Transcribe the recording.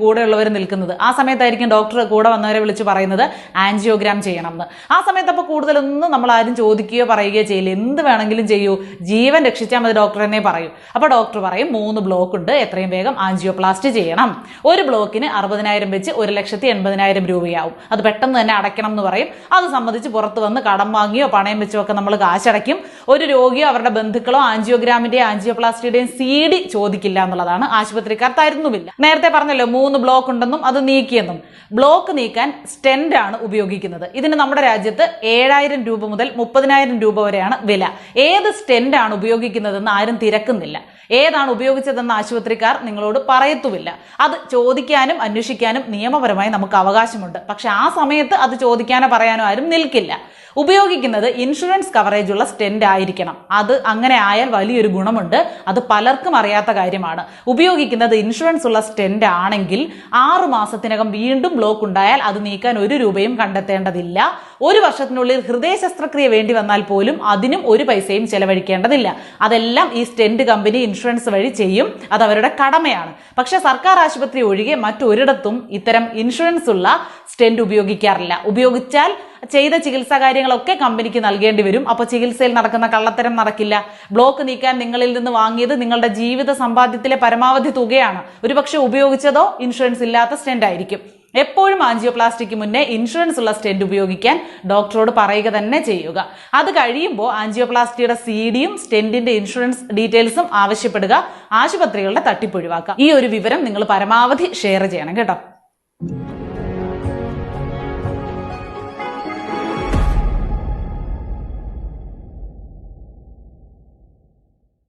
കൂടെയുള്ളവർ നിൽക്കുന്നത്. ആ സമയത്തായിരിക്കും ഡോക്ടർ കൂടെ വന്നവരെ വിളിച്ച് പറയുന്നത് ആൻജിയോഗ്രാം ചെയ്യണം എന്ന്. ആ സമയത്ത് അപ്പോൾ കൂടുതലൊന്നും നമ്മൾ ആരും ചോദിക്കുകയോ പറയുകയോ ചെയ്യില്ല. എന്ത് വേണമെങ്കിലും ചെയ്യൂ, ജീവൻ രക്ഷിച്ചാൽ മതി ഡോക്ടർ തന്നെ പറയൂ. അപ്പോൾ ഡോക്ടർ പറയും 3 ബ്ലോക്ക് ഉണ്ട്, എത്രയും വേഗം ആൻജിയോപ്ലാസ്റ്റി ചെയ്യണം. ഒരു ബ്ലോക്കിന് 60,000 വെച്ച് 1,80,000 രൂപയാവും. അത് പെട്ടെന്ന് തന്നെ അടയ്ക്കണം എന്ന് പറയും. അത് സംബന്ധിച്ച് പുറത്ത് വന്ന് കടം വാങ്ങിയോ പണയം വെച്ചോ ഒക്കെ നമ്മൾ കാശടയ്ക്കും. ഒരു രോഗിയോ അവരുടെ ബന്ധുക്കളോ ആൻജിയോഗ്രാമിന്റെയും ആൻജിയോപ്ലാസ്റ്റിയുടെയും CD ചോദിക്കില്ല എന്നുള്ളതാണ്. ആശുപത്രിക്കാർ തരുന്നുമില്ല. നേരത്തെ പറഞ്ഞല്ലോ 3 ബ്ലോക്ക് ഉണ്ടെന്നും അത് നീക്കിയെന്നും. ബ്ലോക്ക് നീക്കാൻ സ്റ്റെന്റ് ആണ് ഉപയോഗിക്കുന്നത്. ഇതിന് നമ്മുടെ രാജ്യത്ത് 7,000 രൂപ മുതൽ 30,000 രൂപ വരെയാണ് വില. ഏത് സ്റ്റെന്റ് ആണ് ഉപയോഗിക്കുന്നതെന്ന് ആരും തിരക്കുന്നില്ല. ഏതാണ് ഉപയോഗിച്ചതെന്ന് ആശുപത്രിക്കാർ നിങ്ങളോട് പറയത്തുമില്ല. അത് ചോദിക്കാനും അന്വേഷിക്കാനും നിയമപരമായി നമുക്ക് അവകാശമുണ്ട്. പക്ഷെ ആ സമയത്ത് അത് ചോദിക്കാനോ പറയാനോ ആരും നിൽക്കില്ല. ഉപയോഗിക്കുന്നത് ഇൻഷുറൻസ് കവറേജ് ഉള്ള സ്റ്റെന്റ് ആയിരിക്കണം. അത് അങ്ങനെ ആയാൽ വലിയൊരു ഗുണമുണ്ട്. അത് പലർക്കും അറിയാത്ത കാര്യമാണ്. ഉപയോഗിക്കുന്നത് ഇൻഷുറൻസ് ഉള്ള സ്റ്റെന്റ് ആണെങ്കിൽ 6 മാസത്തിനകം വീണ്ടും ബ്ലോക്ക് ഉണ്ടായാൽ അത് നീക്കാൻ 1 രൂപയും കണ്ടെത്തേണ്ടതില്ല. 1 വർഷത്തിനുള്ളിൽ ഹൃദയ ശസ്ത്രക്രിയ വേണ്ടി വന്നാൽ പോലും അതിനും 1 പൈസയും ചെലവഴിക്കേണ്ടതില്ല. അതെല്ലാം ഈ സ്റ്റെന്റ് കമ്പനി ഇൻഷുറൻസ് വഴി ചെയ്യും. അത് അവരുടെ കടമയാണ്. പക്ഷെ സർക്കാർ ആശുപത്രി ഒഴികെ മറ്റൊരിടത്തും ഇത്തരം ഇൻഷുറൻസ് ഉള്ള സ്റ്റെന്റ് ഉപയോഗിക്കാറില്ല. ഉപയോഗിച്ചാൽ ചെയ്ത ചികിത്സാ കാര്യങ്ങളൊക്കെ കമ്പനിക്ക് നൽകേണ്ടി വരും. അപ്പോൾ ചികിത്സയിൽ നടക്കുന്ന കള്ളത്തരം നടക്കില്ല. ബ്ലോക്ക് നീക്കാൻ നിങ്ങളിൽ നിന്ന് വാങ്ങിയത് നിങ്ങളുടെ ജീവിത സമ്പാദ്യത്തിലെ പരമാവധി തുകയാണ്. ഒരുപക്ഷെ ഉപയോഗിച്ചതോ ഇൻഷുറൻസ് ഇല്ലാത്ത സ്റ്റെന്റ് ആയിരിക്കും. എപ്പോഴും ആൻജിയോപ്ലാസ്റ്റിക്ക് മുന്നേ ഇൻഷുറൻസ് ഉള്ള സ്റ്റെന്റ് ഉപയോഗിക്കാൻ ഡോക്ടറോട് പറയുക തന്നെ ചെയ്യുക. അത് കഴിയുമ്പോൾ ആൻജിയോപ്ലാസ്റ്റിയുടെ CDയും സ്റ്റെന്റിന്റെ ഇൻഷുറൻസ് ഡീറ്റെയിൽസും ആവശ്യപ്പെടുക. ആശുപത്രികളുടെ തട്ടിപ്പൊഴിവാക്കുക. ഈ ഒരു വിവരം നിങ്ങൾ പരമാവധി ഷെയർ ചെയ്യണം കേട്ടോ.